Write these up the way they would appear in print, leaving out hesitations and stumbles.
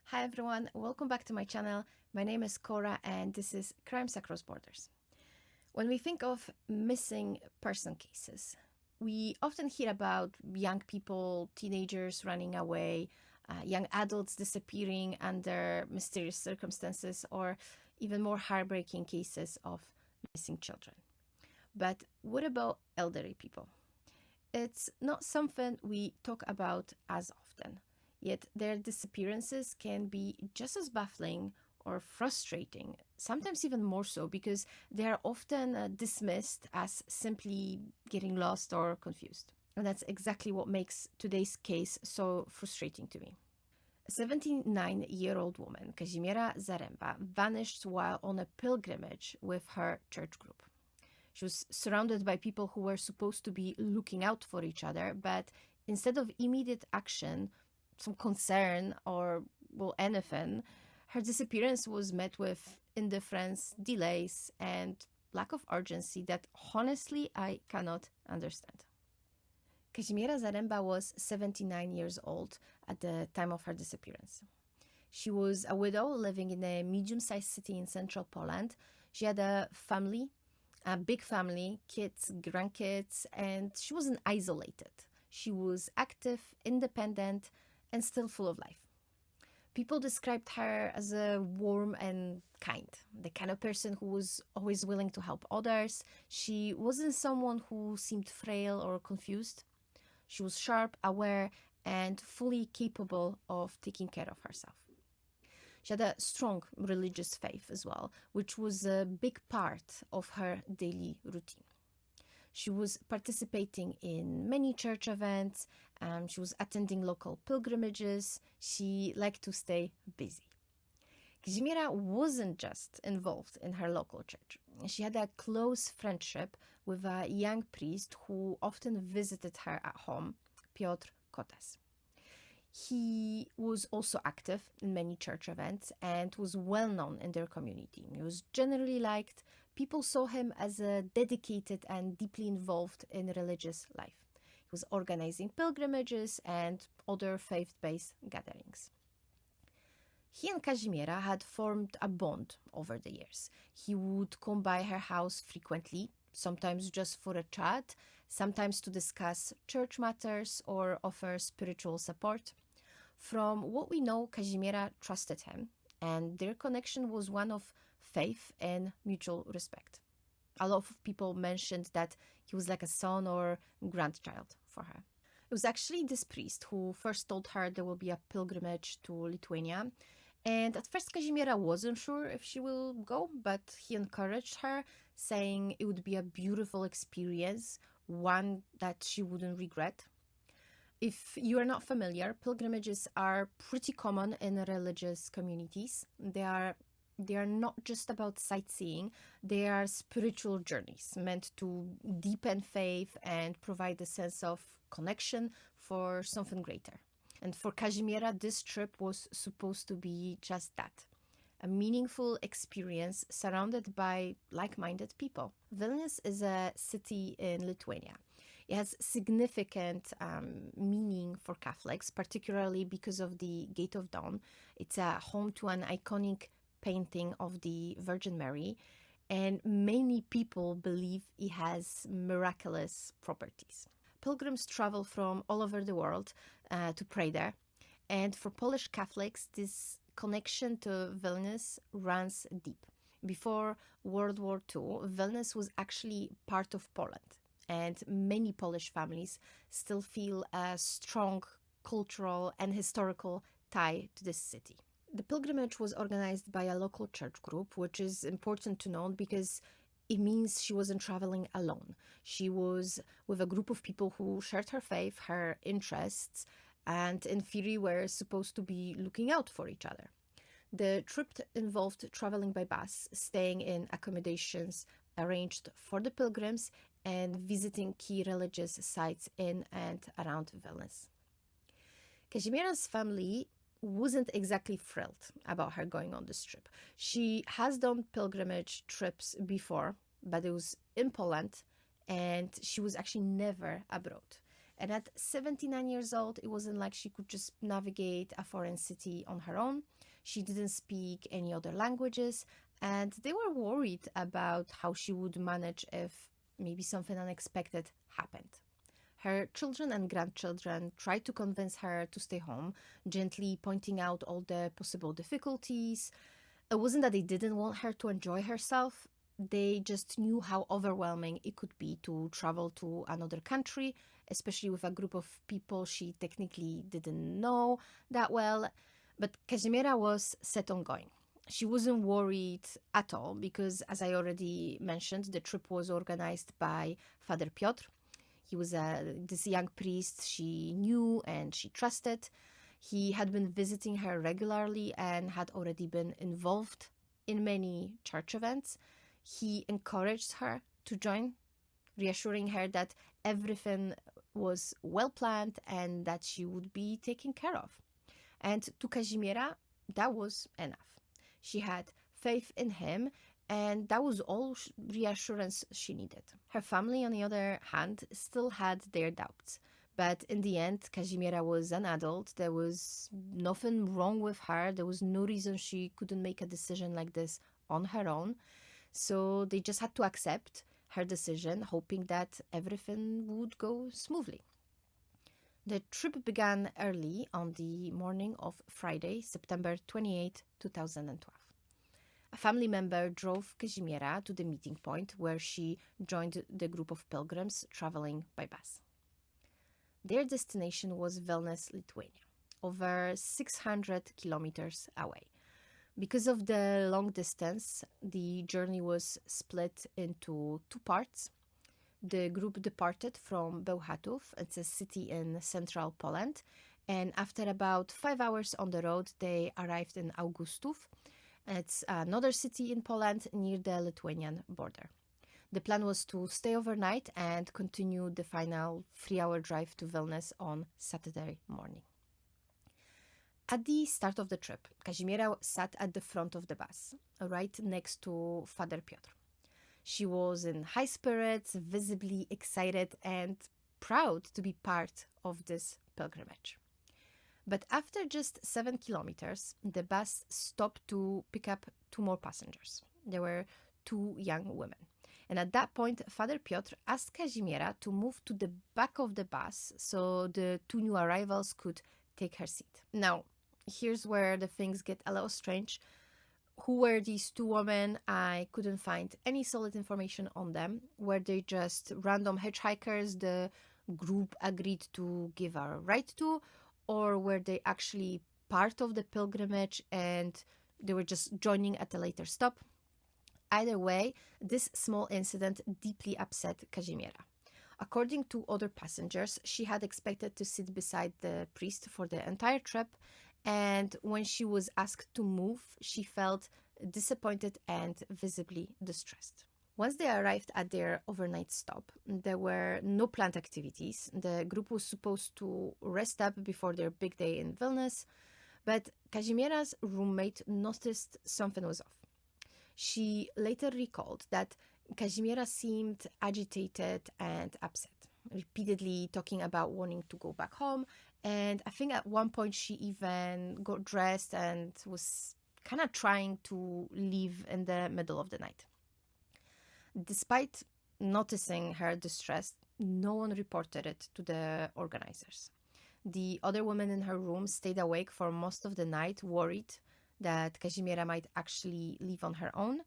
Hi everyone, welcome back to my channel. My name is Cora and this is Crimes Across Borders. When we think of missing person cases, we often hear about young people, teenagers running away, young adults disappearing under mysterious circumstances, or even more heartbreaking cases of missing children. But what about elderly people? It's not something we talk about as often, yet their disappearances can be just as baffling or frustrating, sometimes even more so because they are often dismissed as simply getting lost or confused. And that's exactly what makes today's case so frustrating to me. A 79-year-old woman, Kazimiera Zaremba, vanished while on a pilgrimage with her church group. She was surrounded by people who were supposed to be looking out for each other, but instead of immediate action, some concern, or, well, anything, her disappearance was met with indifference, delays, and lack of urgency that honestly I cannot understand. Kazimiera Zaremba was 79 years old at the time of her disappearance. She was a widow living in a medium-sized city in central Poland. She had a big family, kids, grandkids, and she wasn't isolated. She was active, independent, and still full of life. People described her as a warm and kind, the kind of person who was always willing to help others. She wasn't someone who seemed frail or confused. She was sharp, aware, and fully capable of taking care of herself. She had a strong religious faith as well, which was a big part of her daily routine. She was participating in many church events, she was attending local pilgrimages, she liked to stay busy. Kazimiera wasn't just involved in her local church. She had a close friendship with a young priest who often visited her at home, Piotr Kotes. He was also active in many church events and was well known in their community. He was generally liked. People saw him as a dedicated and deeply involved in religious life. He was organizing pilgrimages and other faith-based gatherings. He and Kazimiera had formed a bond over the years. He would come by her house frequently, sometimes just for a chat, sometimes to discuss church matters or offer spiritual support. From what we know, Kazimiera trusted him, and their connection was one of faith and mutual respect. A lot of people mentioned that he was like a son or grandchild for her. It was actually this priest who first told her there will be a pilgrimage to Lithuania. And at first, Kazimiera wasn't sure if she will go, but he encouraged her, saying it would be a beautiful experience, one that she wouldn't regret. If you are not familiar, pilgrimages are pretty common in religious communities. They are not just about sightseeing, they are spiritual journeys meant to deepen faith and provide a sense of connection for something greater. And for Kazimiera, this trip was supposed to be just that, a meaningful experience surrounded by like-minded people. Vilnius is a city in Lithuania. It has significant meaning for Catholics, particularly because of the Gate of Dawn. It's a home to an iconic painting of the Virgin Mary, and many people believe it has miraculous properties. Pilgrims travel from all over the world to pray there, and for Polish Catholics, this connection to Vilnius runs deep. Before World War II, Vilnius was actually part of Poland, and many Polish families still feel a strong cultural and historical tie to this city. The pilgrimage was organized by a local church group, which is important to note because it means she wasn't traveling alone. She was with a group of people who shared her faith, her interests, and in theory were supposed to be looking out for each other. The trip involved traveling by bus, staying in accommodations arranged for the pilgrims, and visiting key religious sites in and around Vilnius. Kazimiera's family wasn't exactly thrilled about her going on this trip. She has done pilgrimage trips before, but it was in Poland, and she was actually never abroad. And at 79 years old, it wasn't like she could just navigate a foreign city on her own. She didn't speak any other languages, and they were worried about how she would manage if maybe something unexpected happened. Her children and grandchildren tried to convince her to stay home, gently pointing out all the possible difficulties. It wasn't that they didn't want her to enjoy herself, they just knew how overwhelming it could be to travel to another country, especially with a group of people she technically didn't know that well. But Kazimiera was set on going. She wasn't worried at all because, as I already mentioned, the trip was organized by Father Piotr. He was this young priest she knew and she trusted. He had been visiting her regularly and had already been involved in many church events. He encouraged her to join, reassuring her that everything was well planned and that she would be taken care of. And to Kazimiera, that was enough. She had faith in him, and that was all reassurance she needed. Her family, on the other hand, still had their doubts. But in the end, Kazimiera was an adult. There was nothing wrong with her. There was no reason she couldn't make a decision like this on her own. So they just had to accept her decision, hoping that everything would go smoothly. The trip began early on the morning of Friday, September 28, 2012. A family member drove Kazimiera to the meeting point where she joined the group of pilgrims traveling by bus. Their destination was Vilnius, Lithuania, over 600 kilometers away. Because of the long distance, the journey was split into two parts. The group departed from Bełchatów, it's a city in central Poland, and after about 5 hours on the road, they arrived in Augustów. It's another city in Poland near the Lithuanian border. The plan was to stay overnight and continue the final 3-hour drive to Vilnius on Saturday morning. At the start of the trip, Kazimiera sat at the front of the bus, right next to Father Piotr. She was in high spirits, visibly excited and proud to be part of this pilgrimage. But after just 7 kilometers, the bus stopped to pick up 2 more passengers. There were 2 young women. And at that point, Father Piotr asked Kazimiera to move to the back of the bus so the 2 new arrivals could take her seat. Now, here's where the things get a little strange. Who were these 2 women? I couldn't find any solid information on them. Were they just random hitchhikers the group agreed to give a ride to? Or were they actually part of the pilgrimage and they were just joining at a later stop? Either way, this small incident deeply upset Kazimiera. According to other passengers, she had expected to sit beside the priest for the entire trip, and when she was asked to move, she felt disappointed and visibly distressed. Once they arrived at their overnight stop, there were no planned activities. The group was supposed to rest up before their big day in Vilnius, but Kazimiera's roommate noticed something was off. She later recalled that Kazimiera seemed agitated and upset, repeatedly talking about wanting to go back home, and I think at one point she even got dressed and was kind of trying to leave in the middle of the night. Despite noticing her distress, no one reported it to the organizers. The other women in her room stayed awake for most of the night, worried that Kazimiera might actually leave on her own,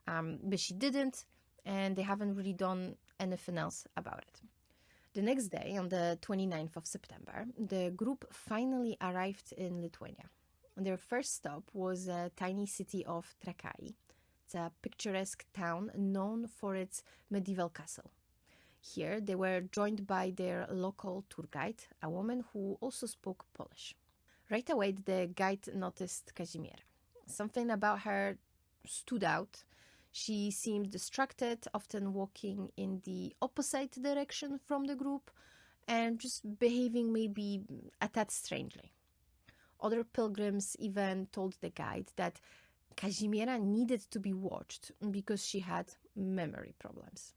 but she didn't, and they haven't really done anything else about it. The next day, on the 29th of September, the group finally arrived in Lithuania. Their first stop was a tiny city of Trakai. It's a picturesque town known for its medieval castle. Here, they were joined by their local tour guide, a woman who also spoke Polish. Right away, the guide noticed Kazimiera. Something about her stood out. She seemed distracted, often walking in the opposite direction from the group and just behaving maybe a tad strangely. Other pilgrims even told the guide that Kazimiera needed to be watched because she had memory problems.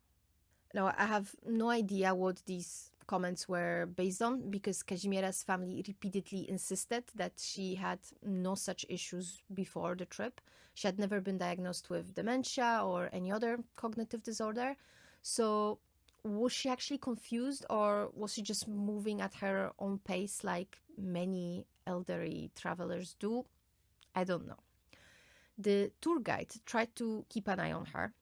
Now, I have no idea what these comments were based on, because Kazimiera's family repeatedly insisted that she had no such issues before the trip. She had never been diagnosed with dementia or any other cognitive disorder. So was she actually confused, or was she just moving at her own pace like many elderly travelers do? I don't know. The tour guide tried to keep an eye on her,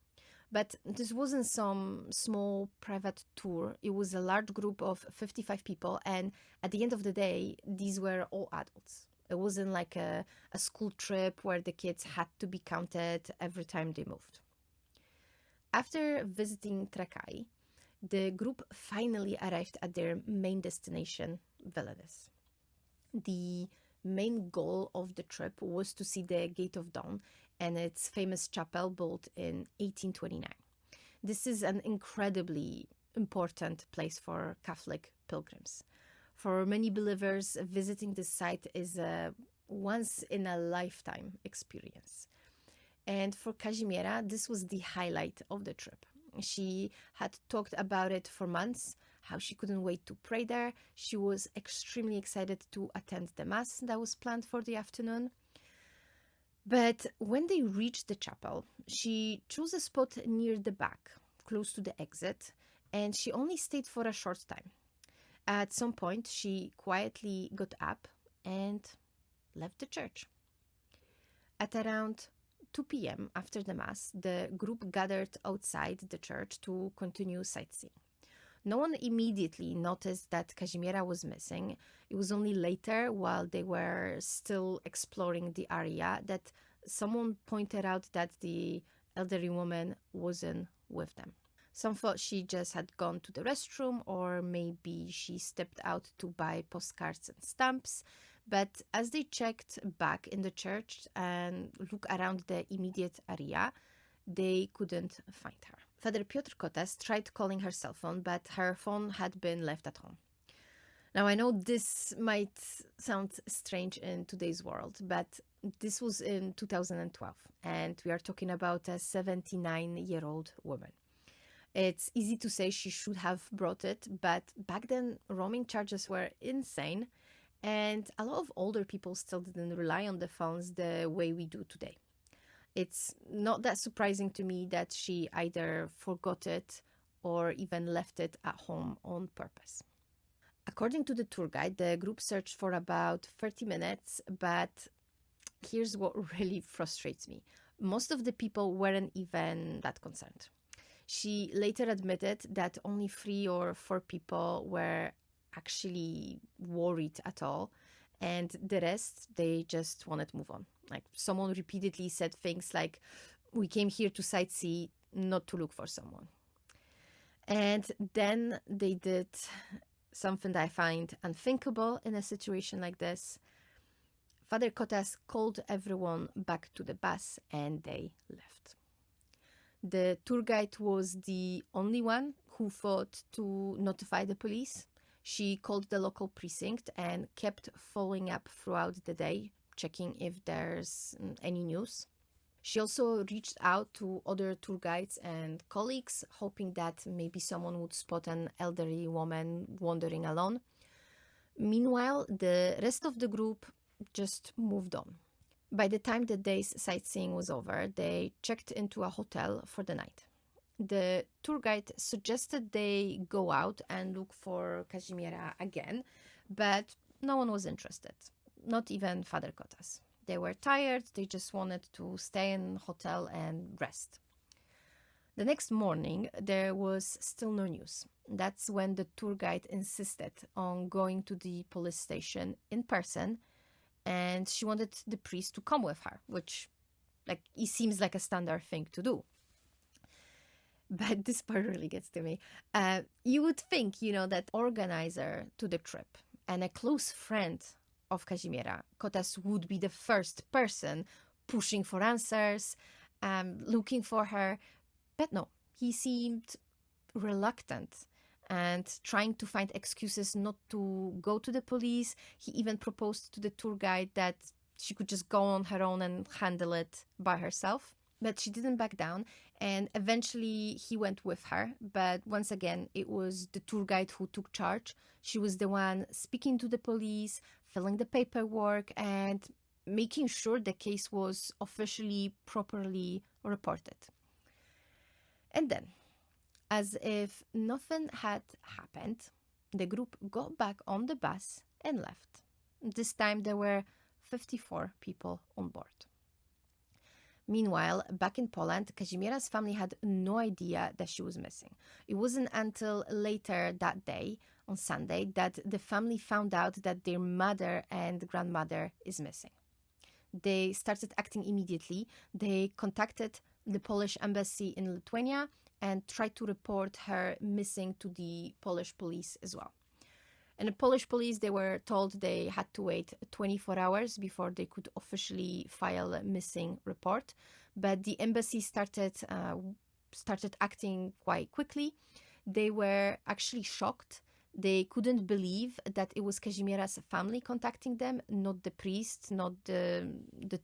but this wasn't some small private tour. It was a large group of 55 people, and at the end of the day, these were all adults. It wasn't like a school trip where the kids had to be counted every time they moved. After visiting Trakai, the group finally arrived at their main destination, Vilnius. The main goal of the trip was to see the Gate of Dawn and its famous chapel built in 1829. This is an incredibly important place for Catholic pilgrims. For many believers, visiting this site is a once-in-a-lifetime experience. And for Kazimiera, this was the highlight of the trip. She had talked about it for months, how she couldn't wait to pray there. She was extremely excited to attend the mass that was planned for the afternoon. But when they reached the chapel, she chose a spot near the back, close to the exit, and she only stayed for a short time. At some point, she quietly got up and left the church. At around 2 p.m. after the mass, the group gathered outside the church to continue sightseeing. No one immediately noticed that Kazimiera was missing. It was only later, while they were still exploring the area, that someone pointed out that the elderly woman wasn't with them. Some thought she just had gone to the restroom, or maybe she stepped out to buy postcards and stamps. But as they checked back in the church and looked around the immediate area, they couldn't find her. Father Piotr Kotas tried calling her cell phone, but her phone had been left at home. Now, I know this might sound strange in today's world, but this was in 2012, and we are talking about a 79-year-old woman. It's easy to say she should have brought it, but back then, roaming charges were insane, and a lot of older people still didn't rely on the phones the way we do today. It's not that surprising to me that she either forgot it or even left it at home on purpose. According to the tour guide, the group searched for about 30 minutes, but here's what really frustrates me. Most of the people weren't even that concerned. She later admitted that only 3 or 4 people were actually worried at all, and the rest, they just wanted to move on. Like, someone repeatedly said things like, "We came here to sightsee, not to look for someone." And then they did something that I find unthinkable in a situation like this. Father Kotas called everyone back to the bus and they left. The tour guide was the only one who thought to notify the police. She called the local precinct and kept following up throughout the day, checking if there's any news. She also reached out to other tour guides and colleagues, hoping that maybe someone would spot an elderly woman wandering alone. Meanwhile, the rest of the group just moved on. By the time the day's sightseeing was over, they checked into a hotel for the night. The tour guide suggested they go out and look for Kazimiera again, but no one was interested, not even Father Kotas. They were tired, they just wanted to stay in the hotel and rest. The next morning, there was still no news. That's when the tour guide insisted on going to the police station in person, and she wanted the priest to come with her, which, it seems like a standard thing to do. But this part really gets to me. You would think, that organizer to the trip and a close friend of Kazimiera, Kotas, would be the first person pushing for answers, looking for her. But no, he seemed reluctant and trying to find excuses not to go to the police. He even proposed to the tour guide that she could just go on her own and handle it by herself. But she didn't back down, and eventually he went with her. But once again, it was the tour guide who took charge. She was the one speaking to the police, filling the paperwork, and making sure the case was officially properly reported. And then, as if nothing had happened, the group got back on the bus and left. This time there were 54 people on board. Meanwhile, back in Poland, Kazimiera's family had no idea that she was missing. It wasn't until later that day, on Sunday, that the family found out that their mother and grandmother is missing. They started acting immediately. They contacted the Polish embassy in Lithuania and tried to report her missing to the Polish police as well. And the Polish police, they were told they had to wait 24 hours before they could officially file a missing report. But the embassy started acting quite quickly. They were actually shocked. They couldn't believe that it was Kazimiera's family contacting them, not the priest, not the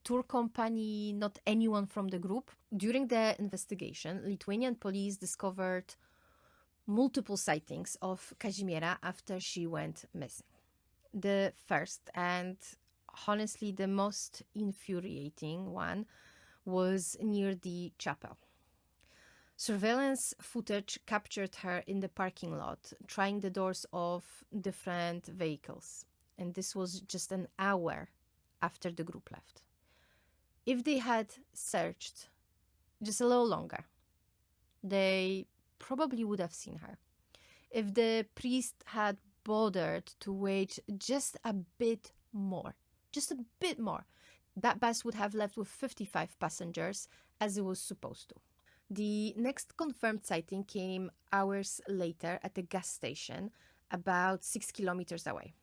tour company, not anyone from the group. During the investigation, Lithuanian police discovered multiple sightings of Kazimiera after she went missing. The first, and honestly the most infuriating one, was near the chapel. Surveillance footage captured her in the parking lot, trying the doors of different vehicles. And this was just an hour after the group left. If they had searched just a little longer, they probably would have seen her. If the priest had bothered to wait just a bit more, that bus would have left with 55 passengers as it was supposed to. The next confirmed sighting came hours later at a gas station about 6 kilometers away.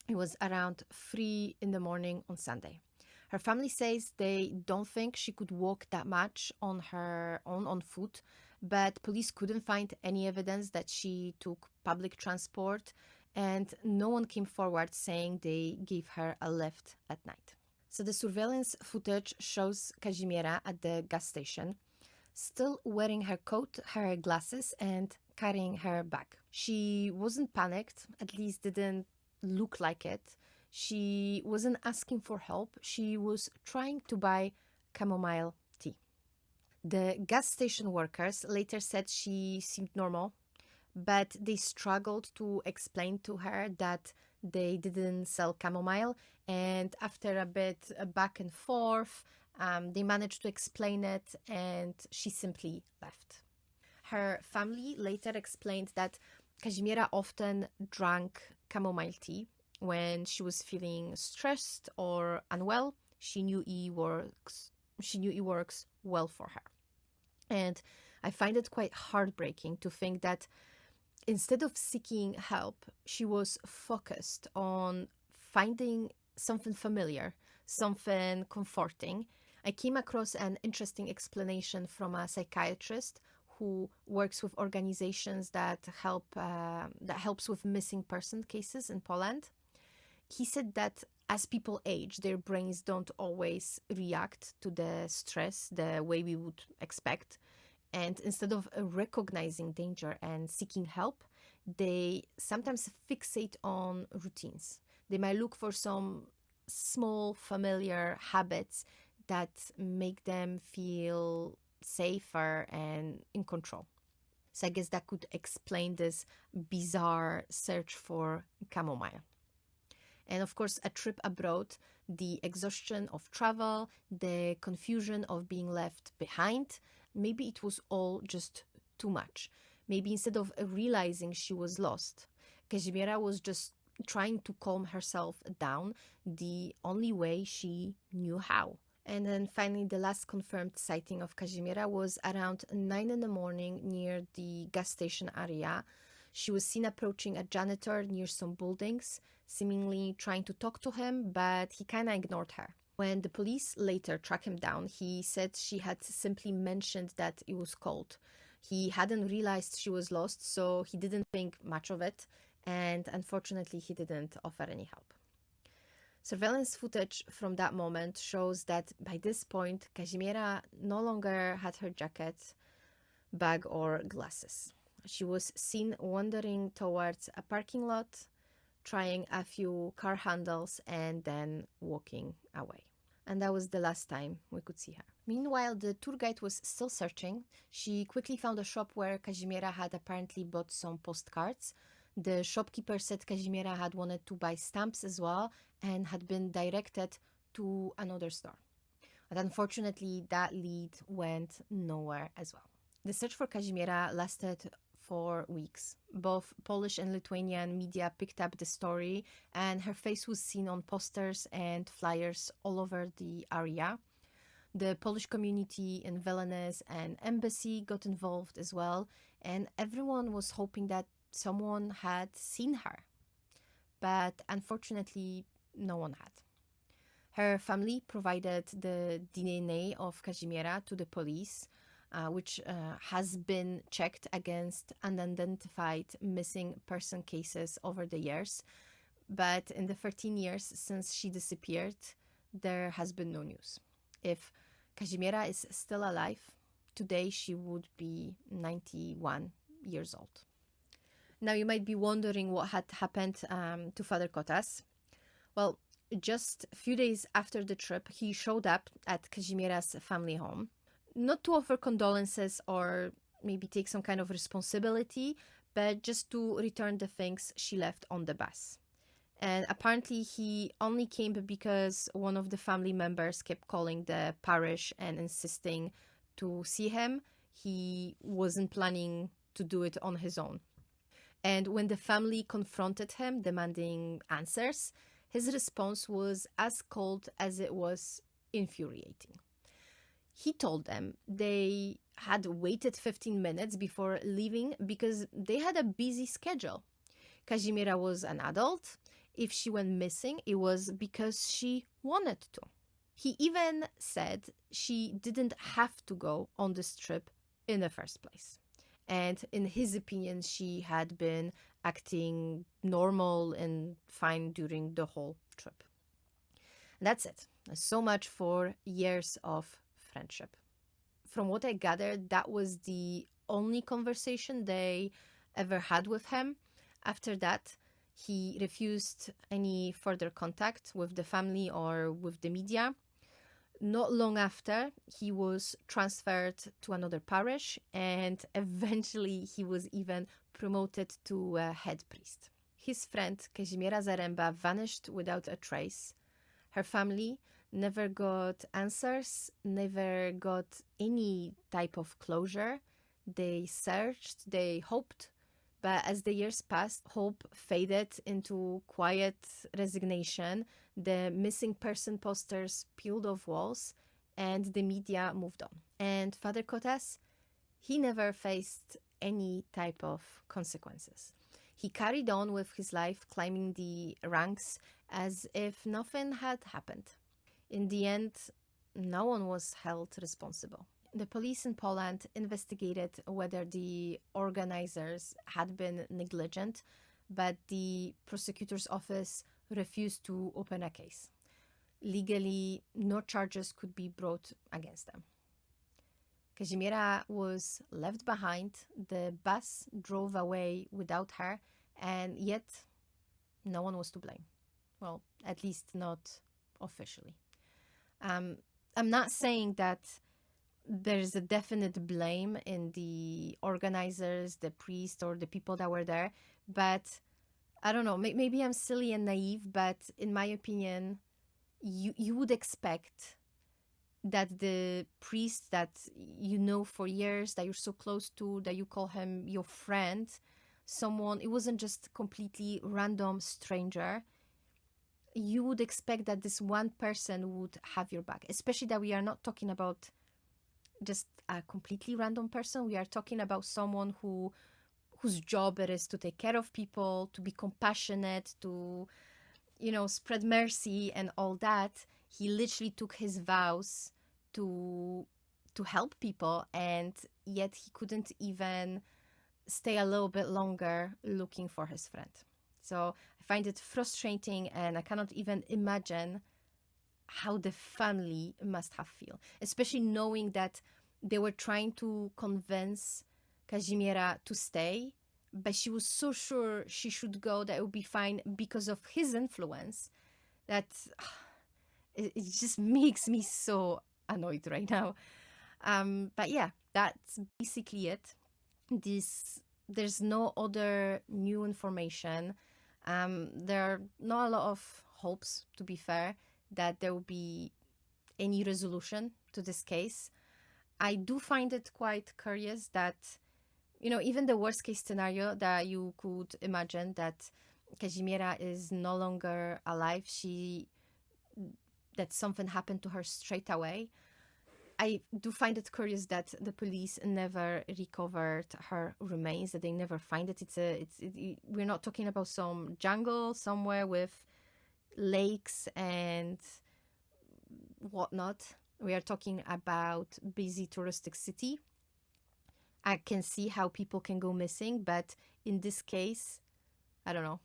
It was around 3 in the morning on Sunday. Her family says they don't think she could walk that much on her own on foot, but police couldn't find any evidence that she took public transport, and no one came forward saying they gave her a lift at night. So the surveillance footage shows Kazimiera at the gas station, still wearing her coat, her glasses, and carrying her bag. She wasn't panicked, at least didn't look like it. She wasn't asking for help. She was trying to buy chamomile tea. The gas station workers later said she seemed normal, but they struggled to explain to her that they didn't sell chamomile. And after a bit back and forth, they managed to explain it, and she simply left. Her family later explained that Kazimiera often drank chamomile tea when she was feeling stressed or unwell. She knew it works well for her. And I find it quite heartbreaking to think that instead of seeking help, she was focused on finding something familiar, something comforting. I came across an interesting explanation from a psychiatrist who works with organizations that helps with missing person cases in Poland. He said that as people age, their brains don't always react to the stress the way we would expect. And instead of recognizing danger and seeking help, they sometimes fixate on routines. They might look for some small familiar habits that make them feel safer and in control. So I guess that could explain this bizarre search for chamomile. And of course, a trip abroad, the exhaustion of travel, the confusion of being left behind, maybe it was all just too much. Maybe instead of realizing she was lost, Kazimiera was just trying to calm herself down the only way she knew how. And then finally, the last confirmed sighting of Kazimiera was around 9 in the morning near the gas station area. She was seen approaching a janitor near some buildings, seemingly trying to talk to him, but he kind of ignored her. When the police later tracked him down, he said she had simply mentioned that it was cold. He hadn't realized she was lost, so he didn't think much of it, and unfortunately he didn't offer any help. Surveillance footage from that moment shows that by this point, Kazimiera no longer had her jacket, bag, or glasses. She was seen wandering towards a parking lot, trying a few car handles, and then walking away. And that was the last time we could see her. Meanwhile, the tour guide was still searching. She quickly found a shop where Kazimiera had apparently bought some postcards. The shopkeeper said Kazimiera had wanted to buy stamps as well and had been directed to another store. But unfortunately, that lead went nowhere as well. The search for Kazimiera lasted for weeks. Both Polish and Lithuanian media picked up the story, and her face was seen on posters and flyers all over the area. The Polish community in Vilnius and embassy got involved as well, and everyone was hoping that someone had seen her. But unfortunately, no one had. Her family provided the DNA of Kazimiera to the police, which has been checked against unidentified missing person cases over the years. But in the 13 years since she disappeared, there has been no news. If Kazimiera is still alive, today she would be 91 years old. Now you might be wondering what had happened to Father Kotas. Well, just a few days after the trip, he showed up at Kazimiera's family home, not to offer condolences or maybe take some kind of responsibility, but just to return the things she left on the bus. And apparently he only came because one of the family members kept calling the parish and insisting to see him. He wasn't planning to do it on his own. And when the family confronted him, demanding answers, his response was as cold as it was infuriating. He told them they had waited 15 minutes before leaving because they had a busy schedule. Kazimiera was an adult. If she went missing, it was because she wanted to. He even said she didn't have to go on this trip in the first place. And in his opinion, she had been acting normal and fine during the whole trip. That's it. So much for years of friendship. From what I gathered, that was the only conversation they ever had with him. After that, he refused any further contact with the family or with the media. Not long after, he was transferred to another parish, and eventually he was even promoted to a head priest. His friend Kazimiera Zaremba vanished without a trace. Her family never got answers, never got any type of closure. They searched, they hoped, but as the years passed, hope faded into quiet resignation. The missing person posters peeled off walls, and the media moved on. And Father Kotas, he never faced any type of consequences. He carried on with his life, climbing the ranks as if nothing had happened. In the end, no one was held responsible. The police in Poland investigated whether the organizers had been negligent, but the prosecutor's office refused to open a case. Legally, no charges could be brought against them. Kazimiera was left behind. The bus drove away without her, and yet no one was to blame. Well, at least not officially. I'm not saying that there's a definite blame in the organizers, the priest, or the people that were there, but I don't know, maybe I'm silly and naive, but in my opinion, you would expect that the priest that you know for years, that you're so close to, that you call him your friend, someone, it wasn't just completely random stranger. You would expect that this one person would have your back, especially that we are not talking about just a completely random person. We are talking about someone whose job it is to take care of people, to be compassionate, to, spread mercy and all that. He literally took his vows to help people, and yet he couldn't even stay a little bit longer looking for his friend. So I find it frustrating, and I cannot even imagine how the family must have feel, especially knowing that they were trying to convince Kazimiera to stay, but she was so sure she should go that it would be fine because of his influence that it just makes me so annoyed right now. But yeah, that's basically it. There's no other new information. There are not a lot of hopes, to be fair, that there will be any resolution to this case. I do find it quite curious that, even the worst case scenario that you could imagine, that Kazimiera is no longer alive, that something happened to her straight away. I do find it curious that the police never recovered her remains, that they never find it. We're not talking about some jungle somewhere with lakes and whatnot. We are talking about busy touristic city. I can see how people can go missing, but in this case, I don't know.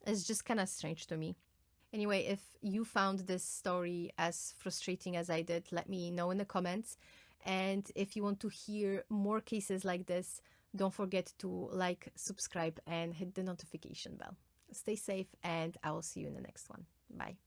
It's just kind of strange to me. Anyway, if you found this story as frustrating as I did, let me know in the comments. And if you want to hear more cases like this, don't forget to like, subscribe, and hit the notification bell. Stay safe, and I will see you in the next one. Bye.